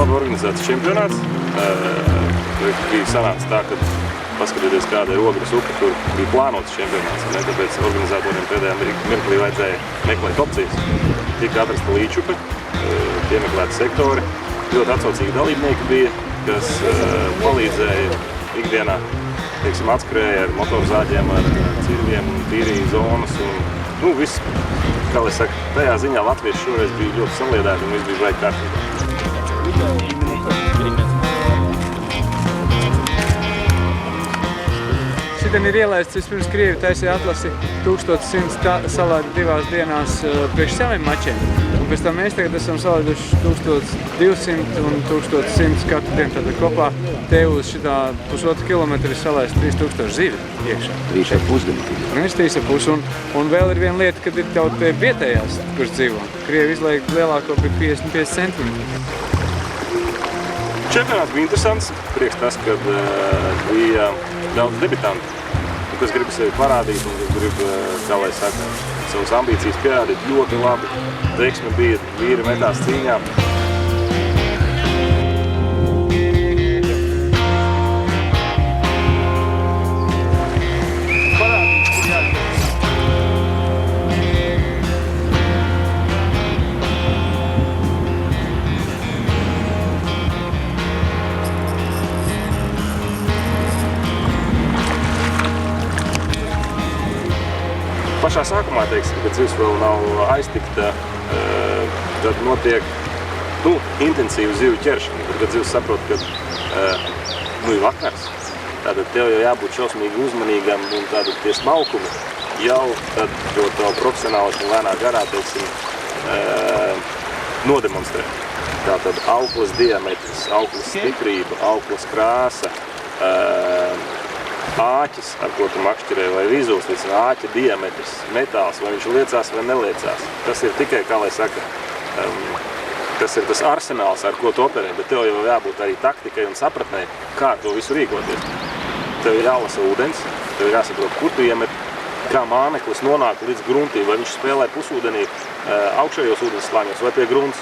labi organizēts čempionāts. Bija sanāca tā, ka paskatieties, kāda ir Ogres upe, tur bija plānots čempionāts. Tāpēc organizatoriem pēdējā mirklī vajadzēja meklēt opcijas. Tika atrasta līčupe, piemeklēti sektori. Ļoti atsaucīgi dalībnieki bija, kas palīdzēja ikdienā, teiksim, atskrēja ar motorzāģiem, ar cirviem, tīrīja zonas un, viss, kā lai saka, tajā ziņā latvieši šoreiz bija ļoti saliedēti un viss bija baigi kārtībā. Šitien ir ielaists vispirms Krievi taisīja atlasi 1100 salādi 2 dienās priekš saviem mačiem. Un pēc tam mēs tagad esam salāduši 1200 un 1100 katru dienu. Tātad kopā te uz šitā 1,5 kilometru ir salaist 3000 zivi iekšā. 3,5. Un vēl ir viena lieta, kad ir kaut te vietējās, kurš dzīvo. Krievi izlaika lielāko bija 55 centimetri. Čempionāts bija interesants. Prieks tas, kad bija daudz debitantu, kas grib sevi parādīt un kas grib, kā lai saka, savas ambīcijas pierādīt. Ļoti labi. Teiksme bija, vīri metās cīņā. Pašā sākumā, teiksim, kad zivs vēl nav aiztikta, tad notiek intensīva zivju ķeršana. Kad zivs saprot, ka ir vakars, tātad tev jau jābūt šausmīgi uzmanīgam un tātad tie smalkumi jau tad to profesionālismu lēnā garā, teiksim, nodemonstrē. Tātad auklas diametrs, auklas stiprība, auklas krāsa, āķis, ar ko tu makšķirē, vai vizuls, āķa diametrs, metāls, vai viņš liecās vai neliecās. Tas ir tikai, kā lai saka, tas ir tas arsenāls, ar ko tu operē, bet tev jau jābūt arī taktikai un sapratnei, kā to visu rīkoties. Tev ir jālasa ūdens, tev ir jāsaprot, kur tu iemet, kā māneklis nonāk līdz gruntī, vai viņš spēlē pusūdenī augšējos ūdens slāņos vai pie grunts.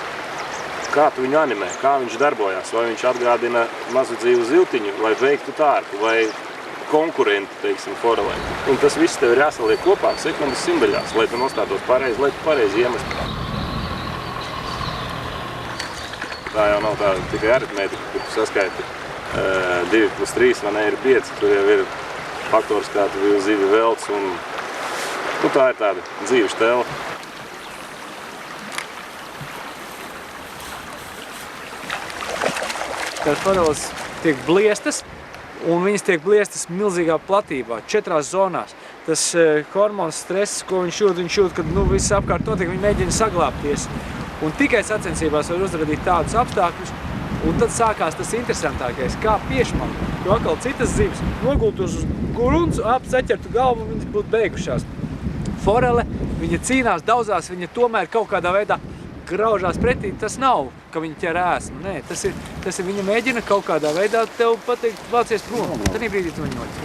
Kā tu viņu animē, kā viņš darbojās, vai viņš atgādina mazu dzīvu ziltiņu, vai veiktu tārpu, vai konkurenti, teiksim, forelē. Un tas viss tev ir jāsaliek kopā sekundes simbeļās, lai tu nostātos pareizi, lai tu pareizi iemestu. Tā jau nav tā tikai aritmētika, kur tu saskaiti 2+3, vai ne, ir 5, tur jau ir faktors, kā tu zivi velc, un tā ir tāda dzīve štela. Tās foreles tiek bliestas, un viņas tiek bliestas milzīgā platībā, 4 zonās. Tas hormons stress, ko viņš jūt, kad viss apkārt notiek, viņi mēģina saglābties. Un tikai sacensībās var uzradīt tādus apstākļus, un tad sākās tas interesantākais, kā piešmalt. Jo atkal citas zivis nogultos uz grunts, saķertu galvu, viņas būtu beigušās. Forele, viņa cīnās, daudzās, viņa tomēr kaut kādā veidā graužās pretī, tas nav, ka viņi ķer ēsmu. Nē, tas ir viņa mēģina kaut kādā veidā tev pateikt, vācies prom. Tad brīdī tu viņu noķer.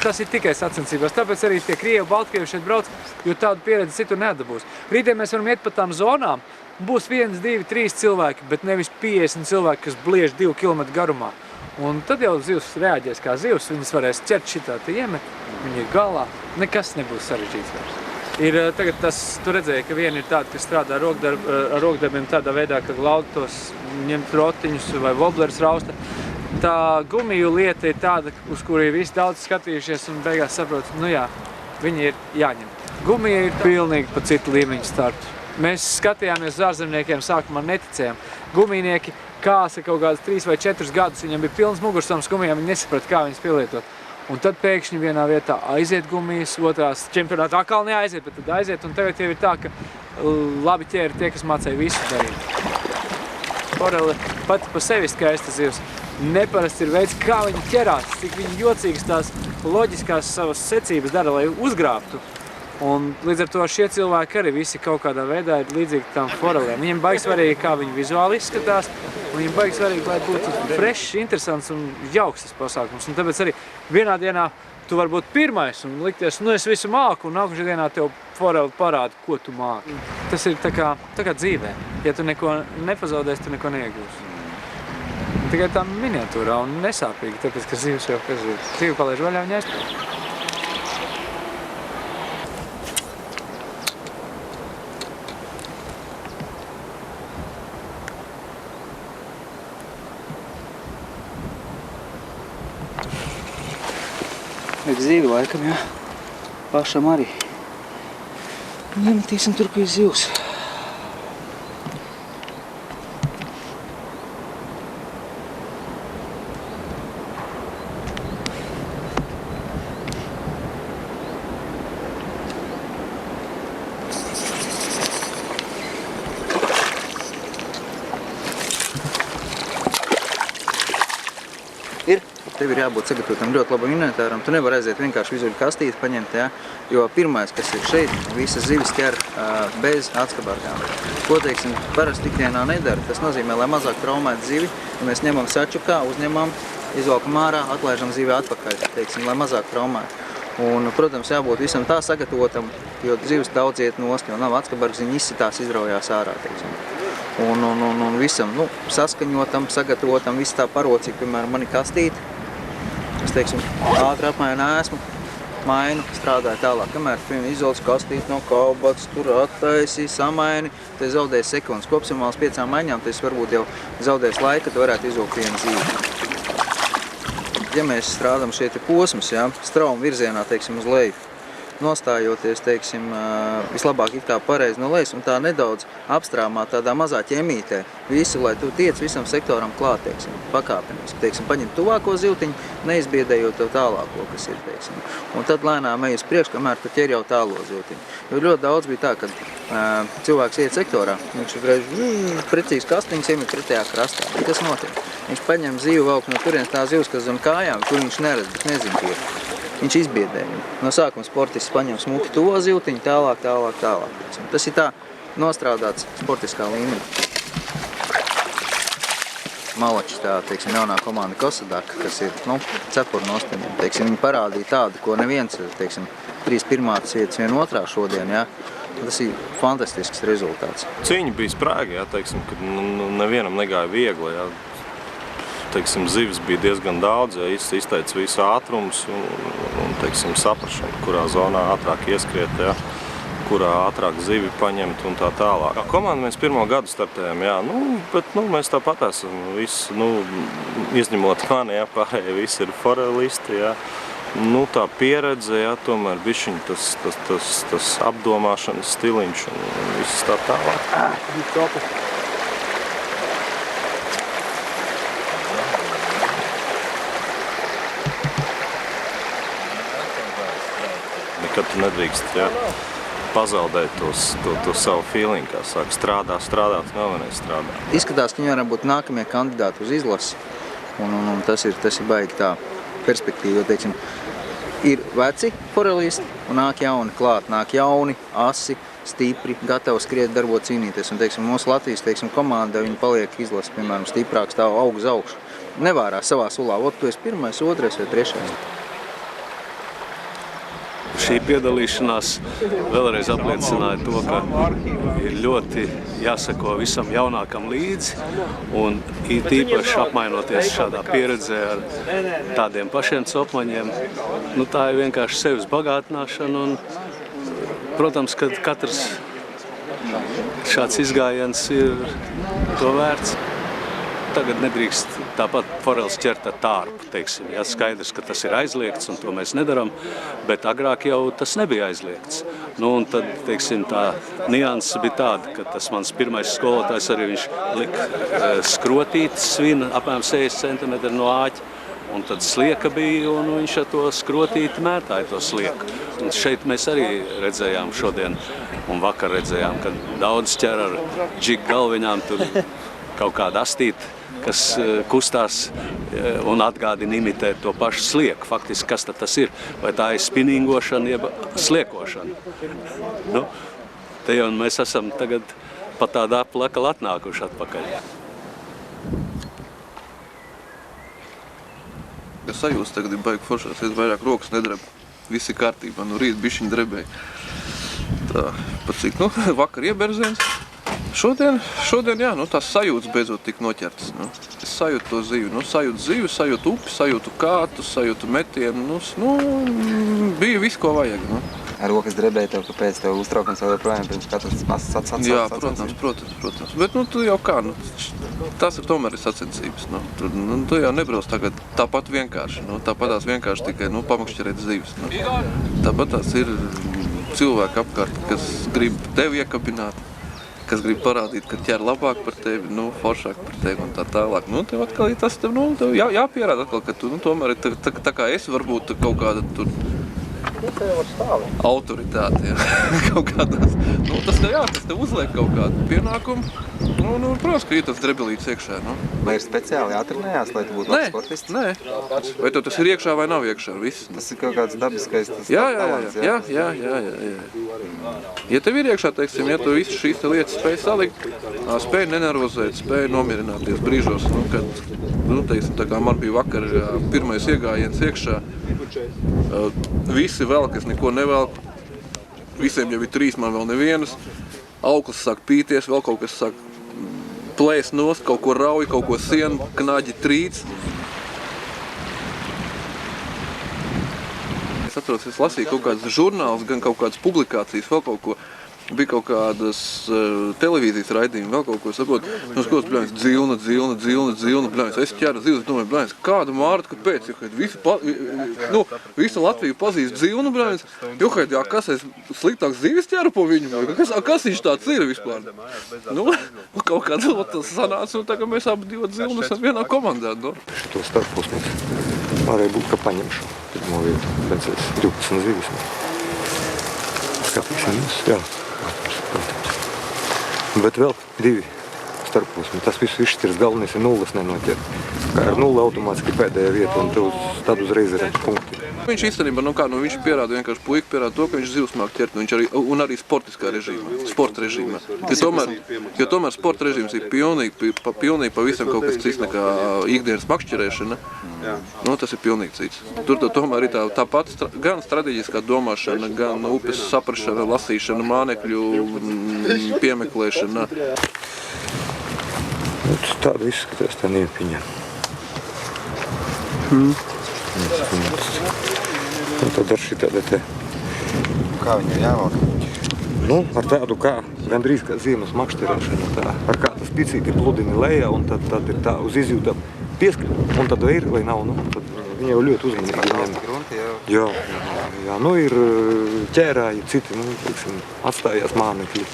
Tas ir tikai sacensībās. Tāpēc arī tie Krievi, Baltkrievi šeit brauc, jo tādu pieredzi citur nedabūs. Rītdien mēs varam iet pa tām zonām, būs 1, 2, 3 cilvēki, bet nevis 50 cilvēki, kas bliež 2 km garumā. Un tad jau zivs reaģēs kā zivs, viņas varēs ķert šitā te iemet, viņi ir galā, nekas nebūs sarežģīts vairs. Tagad tu redzēji, ka viena ir tāda, kas strādā ar rokdarbiem tādā veidā, ka lautos ņemt rotiņus vai wobleris rausta. Tā gumiju lieta ir tāda, uz kuru ir visi daudz skatījušies un beigās saprot, viņi ir jāņem. Gumija ir pilnīgi pa citu līmeņu startu. Mēs skatījāmies uz ārzemniekiem, sākumā neticējām. Gumijnieki kāsa kaut kādas 3 vai 4 gadus, viņam bija pilns mugursoms gumijām, viņi nesaprata, kā viņas pielietot. Un tad pēkšņi vienā vietā aiziet gumijas, otrās čempionātā atkal neaiziet, bet tad aiziet. Un tagad jau ir tā, ka labi ķēri tie, kas mācēja visu darīt. Forele pati pa sevi skaista zivs. Neparasti ir veids, kā viņi ķerās, cik viņi jocīgas tās loģiskās savas secības dara, lai uzgrābtu. Un līdz ar to šie cilvēki arī visi kaut kādā veidā ir līdzīgi tām forelēm. Viņiem baigi svarīgi, kā viņi vizuāli izskatās, un viņiem baigi svarīgi, lai būtu frešs, interesants un jauks tas pasākums. Un tāpēc arī vienā dienā tu vari būt pirmais un likties, nu es visu māku, un nākušajā dienā tev foreli parāda, ko tu māki. Tas ir tā kā dzīvē. Ja tu neko nepazaudēsi, tu neko neiegūsi. Tikai tā miniatūrā un nesāpīgi, tāpēc, ka zivs jau zivs. Zivi palaiž vaļā, viņa aizpēr. Vajag zivi laikam, jā. Pašam arī. Iemetīsim tur, ka ir zivs. Ir. Tev ir jābūt sagatavotam ļoti labam inventāram. Tu nevar aiziet vienkārši vizuļu kastīti paņemt, jā? Jo pirmais, kas ir šeit, visas zivis ķer bez atskabargām. Ko, teiksim, parasti ikdienā nedara. Tas nozīmē, lai mazāk traumētu zivi, ja mēs ņemam sačukā, uzņemam, izvalkam ārā, atlaižam zivi atpakaļ, teiksim, lai mazāk traumētu. Un, protams, jābūt visam tā sagatavotam, jo zivis daudz iet nost, jo nav atskabargs, viņi izsitās, izraujās ārā, teiksim. Un visam, saskaņotam, sagatavotam, viss tā parocīgi, piemēram, man ir kastīte. Es, teiksim, ātri apmainu esmu, mainu, strādāju tālāk. Kamēr tu izolci kastīti no kaubats, tur attaisi, samaini, te zaudēs sekundes. Kopsumāls 5 maiņām, tas varbūt jau zaudēs laika, tu varētu izvilkt vienu zīvi. Ja mēs strādam šie te posmus, jā, strauma virzienā, teiksim, uz leju, nostājoties, teiksim, vislabāk it kā pareizi no lejas un tā nedaudz apstrāmāt tādā mazā ķemītē visu, lai tu tiec visam sektoram klāt, teiksim, pakāpeniski. Teiksim, paņem tuvāko ziltiņu, neizbiedējot tev tālāko, kas ir, teiksim. Un tad lēnām ej uz priekšu, kamēr tu ķer jau tālo ziltiņu. Jo ļoti daudz bija tā, kad cilvēks iet sektorā, viņš uzreiz precīzi kastiņas iemet pretējā krastā. Bet kas notiek? Viņš paņem zivu velku no turienes tā zivs, kas zem kājām, kur viņš neredz, bet nezin, kur. Viņš izbiedēja. No sākuma sportists paņem smuki to ziltiņu, tālāk. Tas ir tā nostrādāts sportiskā līmenī. Malačs tā, teiksim, jaunā komanda Kosadaka, kas ir, cepuru nostaņiem. Teiksim, viņi parādīja tādu, ko neviens, teiksim, 3 pirmātas vietas, 1 otrā šodien, jā. Tas ir fantastisks rezultāts. Cīņa bija sprēga, jā, teiksim, kad nevienam negāja viegli, jā. Teiksim, zivis bija diezgan daudz, ja izteica visu ātrums un teiksim, saprašanu, kurā zonā ātrāk ieskriet, ja, kurā ātrāk zivi paņemt un tā tālāk. Kā komanda mēs pirmo gadu startējam, jā, bet mēs tāpat esam visi, izņemot mani, jā, pārējie visi ir forelisti, jā. Tā pieredze, jā, tomēr bišķiņ tas apdomāšanas stiliņš un viss tā tālāk. Kad tu nedrīkst, jā, pazaudēt to savu feeling, kā saka, strādāt, galvenais strādāt. Izskatās, ka viņi varam būt nākamie kandidāti uz izlasi, un tas ir baigi tā perspektīva, jo, teiksim, ir veci forelisti un nāk jauni klāt, nāk jauni, asi, stipri, gatavi skriet, darbot, cīnīties, un, teiksim, mūsu Latvijas, teiksim, komanda, viņi paliek izlasi, piemēram, stiprāk stāv aug uz augšu. Nevārās savā sulā, tu esi 1., 2. vai 3. Šī piedalīšanās vēlreiz apliecināja to, ka ir ļoti jāseko visam jaunākam līdzi un īpaši apmainoties šādā pieredzē ar tādiem pašiem copmaņiem. Tā ir vienkārši sevis bagātināšana un, protams, ka katrs šāds izgājiens ir to vērts. Tagad nedrīkst tāpat forels ķert ar tārpu, teiksim. Jā, skaidrs, ka tas ir aizliegts un to mēs nedaram, bet agrāk jau tas nebija aizliegts. Un tad, teiksim, tā nianses bija tāda, ka tas mans pirmais skolotājs arī viņš lika skrotītes svina apmēram 60 cm no āķa. Un tad slieka bija un viņš ar to skrotīti mētāja to slieku. Un šeit mēs arī redzējām šodien un vakar redzējām, ka daudz ķer ar džigu galviņām tur kaut kādu astīti, kas kustās un atgādina imitē to pašu slieku. Faktiski, kas tad tas ir? Vai tā ir spinningošana, jeb sliekošana? Te jau mēs esam tagad pa tādā plakala atnākuši atpakaļ. sajūtas tagad ir baigi foršās, es vairāk rokas nedreb. Viss ir kārtībā, no rīta bišķiņ drebēja. Tā, pat cik, nu, vakar ieberziens. Šodien, jā, nu, tās sajūtas beidzot tik noķertas, nu. Es sajūtu to zivi, nu, sajūtu upi, sajūtu kātu, sajūtu metienu, nu, bija viss, ko vajag, nu. Ar rokas drebēja tev, kāpēc tev uztraukums vēl joprojām pirms katras sacensības? Jā, protams. Bet, nu, tu jau kā, nu, tas ir tomēr sacensības, nu. Tu jau nebrauc tagad tāpat vienkārši, nu, tāpatās vienkārši tikai, nu, pamakšķerēt zivis, nu. Tāpatās ir cilvēki apkārt, kas grib tevi iekabināt, kas grib parādīt, ka ķer labāk par tevi, nu, foršāk par tevi un tā tālāk. Nu, tev atkal ir tas, tev, nu, tev jāpierāda atkal, ka tu, nu, tomēr ir tā kā es varbūt kaut kāda tur autoritāte, jā, kaut kādās. Nu, tas tev uzliek kaut kādu pienākumu. Nu, protams, ka ir tas drebelīts iekšā, nu. Vai ir speciāli jātrenējās, lai tu būtu labs sportists? Nē. Vai tev tas ir iekšā vai nav iekšā, viss? Tas ir kaut kāds dabiskais talants, Jā. Ja tev ir iekšā, teiksim, ja tu visu šīs lietas spēj salikt, spēj nenervozēt, spēj nomierināties brīžos, nu, kad, nu, teiksim, tā kā man bija vakar pirmais iegājiens iekšā, visi velk, es neko nevelku, visiem jau ir 3, man vēl nevienas, auklis sāk pīties, vēl kaut kas sāk plēst nost, kaut ko rauj, kaut ko sienu, knaģi trīc. Es atceros, es lasīju kaut kādas žurnālus, gan kaut kādas publikācijas, vēl kaut ko. Bija kaut kādas televīzijas raidījumi, vēl kaut ko saprotu. Nu, skos, bļāņas, dzilna, bļāņas, es ķēru zivs, domāju, bļāņas, kāda mārta, kāpēc, visa Latvija pazīst dzilnu, bļāņas, jā, kas es sliktāks zivis ķēru po viņu, kas viņš tāds ir vispār? Nu, kaut kāds tas sanāca, un tā kā mēs abi divi dzilnu esam vienā komandā, nu. Šito starposmīgs varēja būt, ka paņemšu pirmo vietu, bet es 12 zivis. Skatīsimies, jā. Bet vēl 2 starposmi. Tas viss izšķirs, galvenais ir nulles nenoķert. Kā ar nulli automātiski pēdējā vieta, un tad uzreiz ir punkti. Viņš īstenībā, viņš pierāda vienkārši puika, pierāda to, ka viņš zivs māk ķert, un arī sportiskā režīmā, sporta režīmā. Jo tomēr sporta režīms ir pilnīgi pavisam kaut kas cits nekā ikdienas makšķerēšana. Nu, tas ir pilnīgi cits. Tur tomēr ir tā pati gan strateģiskā domāšana, gan upes saprašana, lasīšana, mānekļu piemeklēšana. Tādu izskatās tā niepiņa. Un tad ar šitāda te. Kā viņu jāvalk? Nu, ar tādu kā, gandrīz kā ziemas makšķerēšana, tā, ar kā tas picīti pludini lejā, un tad ir tā uz izjūtām pieskat, un tad ir vai nav, nu, tad viņi jau ļoti uzmanīgi. Jā, nu ir ķērāji citi, nu, teiksim, atstājās mānekļi.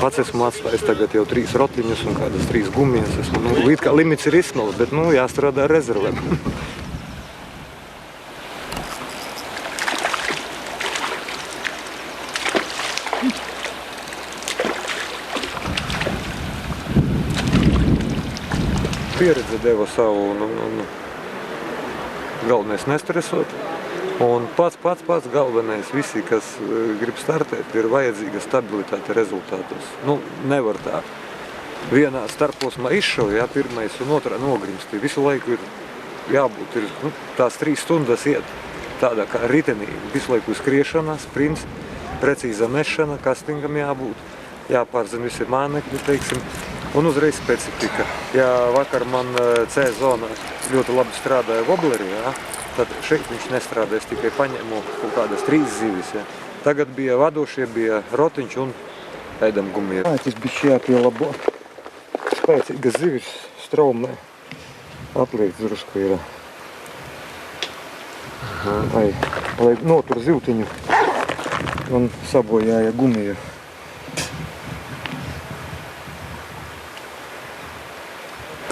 Pats esmu atstājis tagad jau 3 rotiņus un kādas 3 gumijas. Esmu, nu, līdz kā limits ir izsmels, bet, nu, jāstrādā ar rezervēm. Pieredze deva savu, galvenais nestresot. Un pats galvenais, visi, kas grib startēt, ir vajadzīga stabilitāte rezultātos. Nu, nevar tā vienā starposmā izšauja, jā, pirmais un otrā nogrimsti. Visu laiku ir jābūt, tās 3 stundas iet tādā kā ritenī. Visu laiku skriešana, sprints, precīza mešana, kastingam jābūt, jāpārzina visi mānekļi, teiksim. Un uzreiz specifika. Ja vakar man C zonā ļoti labi strādāja wobleri, jā, tad šeit viņš nestrādājas, tikai paņēmu kaut kādas 3 zivis. Jā. Tagad bija vadošie, bija rotiņš un ēdam gumija. Tas bija jāpielabo. Spēcīgas zivis straumē. Atliek drusku ir. Lai notur zivtiņu un sabojāja gumiju.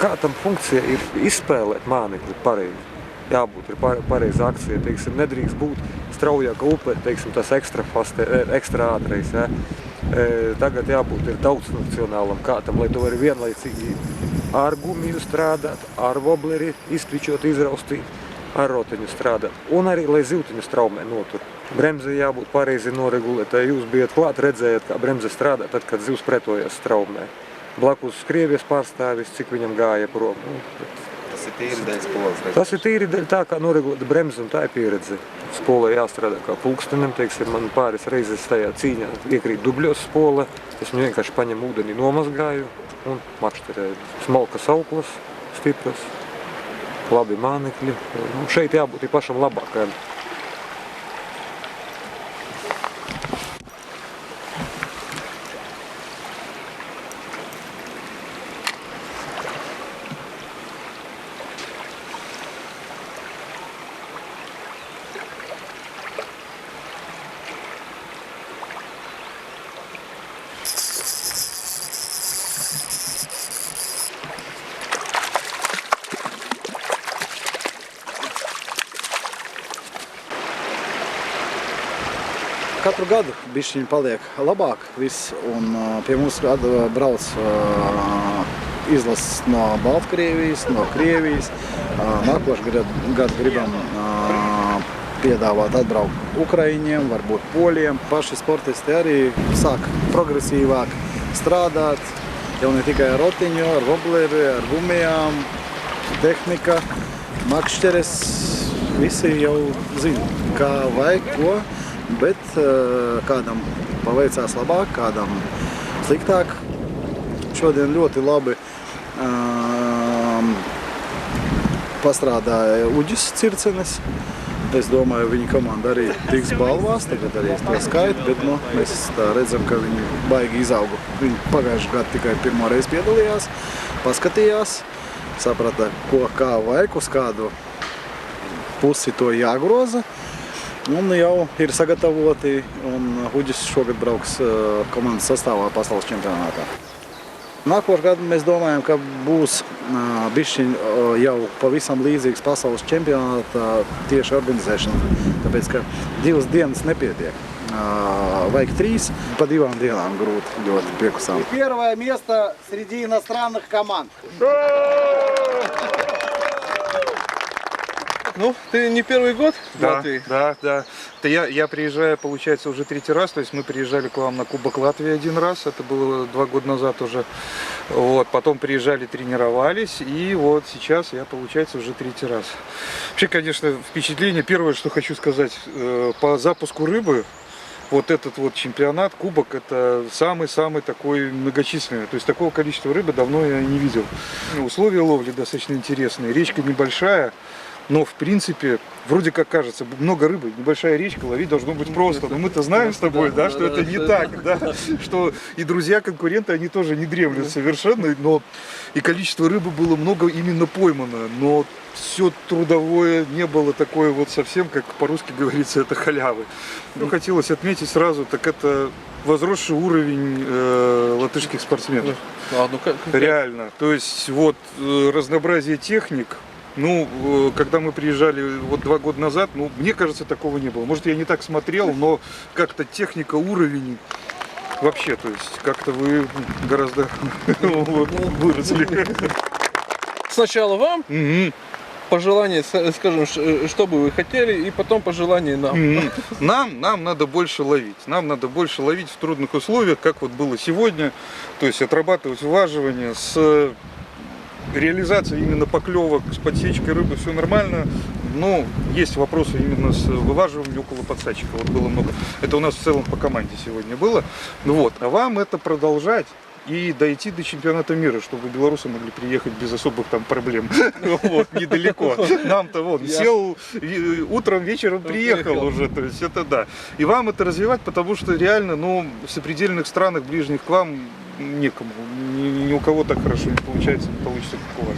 Kā tam funkcija ir izspēlēt mānekli pareizi? Jābūt ir pareiza akcija, teiksim, nedrīkst būt straujāka upe, teiksim, tas ekstra ātrais, jā. Tagad jābūt ir daudzfunkcionālam kātam, lai tu vari vienlaicīgi ar gumiju strādāt, ar wobleri iztvičot, izraustīt, ar rotiņu strādāt, un arī, lai zivtiņu straumē notur. Bremze jābūt pareizi noregulēt, ja jūs bijat klāt, redzējat, kā bremze strādā, tad, kad zivs pretojas straumē. Blakus Krievijas pārstāvis, cik viņam gāja prom. Tas tas ir tīri dēļ skolas. Tas ir tīri dēļ tā, kā noregulēta bremze, un tā ir pieredze. Skolai jāstrādā kā pulkstenim, teiksim, man pāris reizes tajā cīņā iekrīt dubļos spola. Es viņu vienkārši paņemu ūdeni, nomazgāju un makšterēju. Smalkas auklas, stipras, labi mānekļi. Nu, šeit jābūt ir pašam labākajam. Katru gadu bišķiņi paliek labāk viss, un pie mums brauc izlases no Baltkrievijas, no Krievijas. Nākošu gadu gribam piedāvāt atbraukt Ukraiņiem, varbūt Poļiem. Paši sportisti arī sāk progresīvāk strādāt, jau ne tikai ar rotiņu, ar vobleri, ar gumijām, tehnika, makšķeres. Visi jau zina, kā vajag, ko. Bet kādam paveicās labāk, kādam sliktāk. Šodien ļoti labi pastrādāja Uģis Circenis. Es domāju, viņa komanda arī tiks balvās, tagad arī to skaita, bet mēs tā redzam, ka viņi baigi izauga. Viņi pagājušajā gadā tikai pirmo reizi piedalījās, paskatījās, saprata, ko kā vajag, uz kādu pusi to jāgroza. Un jau ir sagatavoti, un Uģis šogad brauks komandas sastāvā pasaules čempionātā. Nākošu gadu mēs domājam, ka būs bišķiņ jau pavisam līdzīgs pasaules čempionātā tieši organizēšana, tāpēc, ka 2 dienas nepietiek. Vajag 3, pa 2 dienām grūti ļoti piekusām. Первое место среди иностранных команд. Ну, ты не первый год в Да, Латвии? да. Я приезжаю, получается, уже 3-й раз. То есть мы приезжали к вам на Кубок Латвии 1 раз. Это было 2 года назад уже. Вот, потом приезжали, тренировались. И вот сейчас я, получается, уже 3-й раз. Вообще, конечно, впечатление. Первое, что хочу сказать, по запуску рыбы. Вот этот вот чемпионат, кубок, это самый-самый такой многочисленный. То есть такого количества рыбы давно я не видел. Условия ловли достаточно интересные. Речка небольшая. Но, в принципе, вроде как кажется, много рыбы, небольшая речка, ловить должно быть просто. Но мы-то знаем с тобой, да, что это не так, да, что и друзья-конкуренты, они тоже не дремлют совершенно, но и количество рыбы было много именно поймано, но все трудовое не было такое вот совсем, как по-русски говорится, это халявы. Ну, хотелось отметить сразу, так это возросший уровень латышских спортсменов. Реально, то есть вот разнообразие техник. Ну, когда мы приезжали вот 2 года назад, ну, мне кажется, такого не было. Может, я не так смотрел, но как-то техника, уровень вообще, то есть как-то вы гораздо выросли. Сначала вам пожелание, скажем, что бы вы хотели, и потом пожелание нам. Нам надо больше ловить. Нам надо больше ловить в трудных условиях, как вот было сегодня. То есть отрабатывать уваживание с... Реализация именно поклевок с подсечкой рыбы, все нормально, но есть вопросы именно с вываживанием около подсадчика. Вот было много. Это у нас в целом по команде сегодня было. Вот. А вам это продолжать и дойти до чемпионата мира, чтобы белорусы могли приехать без особых там проблем. Вот, недалеко. Нам-то вот, сел утром, вечером приехал уже, то есть это да. И вам это развивать, потому что реально, ну, в сопредельных странах, ближних к вам, некому. Ни у кого так хорошо не получается, не получится, как у вас.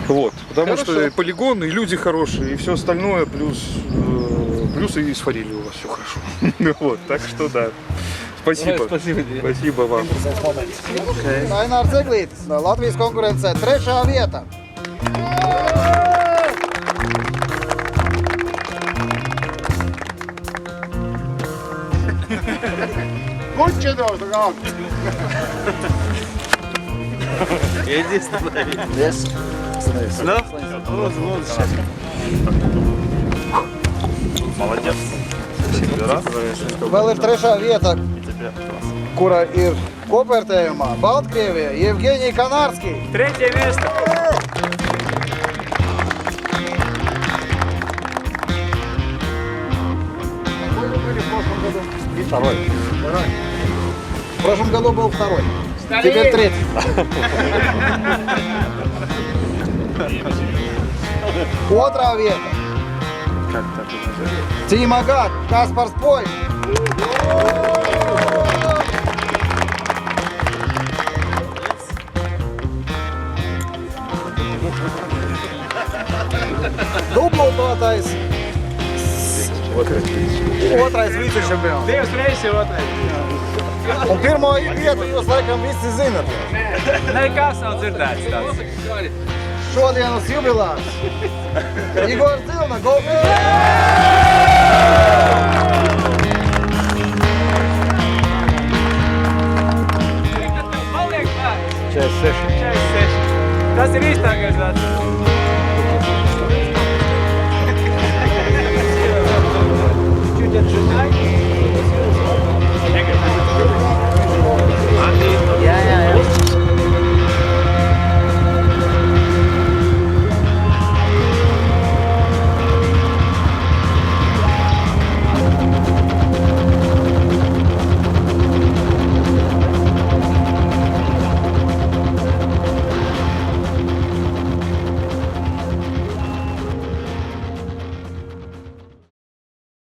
Вот, потому что полигоны, и люди хорошие, и все остальное, плюс и с форелью у вас все хорошо. Вот, так что да. Спасибо. Спасибо вам. Ainārs Zeglītis no Latvijas konkurencē 3. vieta. Kučenos, kā? Иди становись. Yes. Да? Молодец. Vēl ir 3. vieta, kura ir kopvērtējumā. Baltkrievija, Евгений Канарский. 3. место. Второй. В прошлом году был второй. Теперь третий. Otrā vieta. Tīmagāt, Kaspars Poj. Dubultotais. Otrais vicečempions. Divas reizes jau otrais. Un pirmo vietu jūs laikam visi zinat. Nekas nav dzirdēts tāds. Šodienas jubilārs. Igors Zilna, Golfs. Paliek vārds. 46. Tas ir īstākais vārds.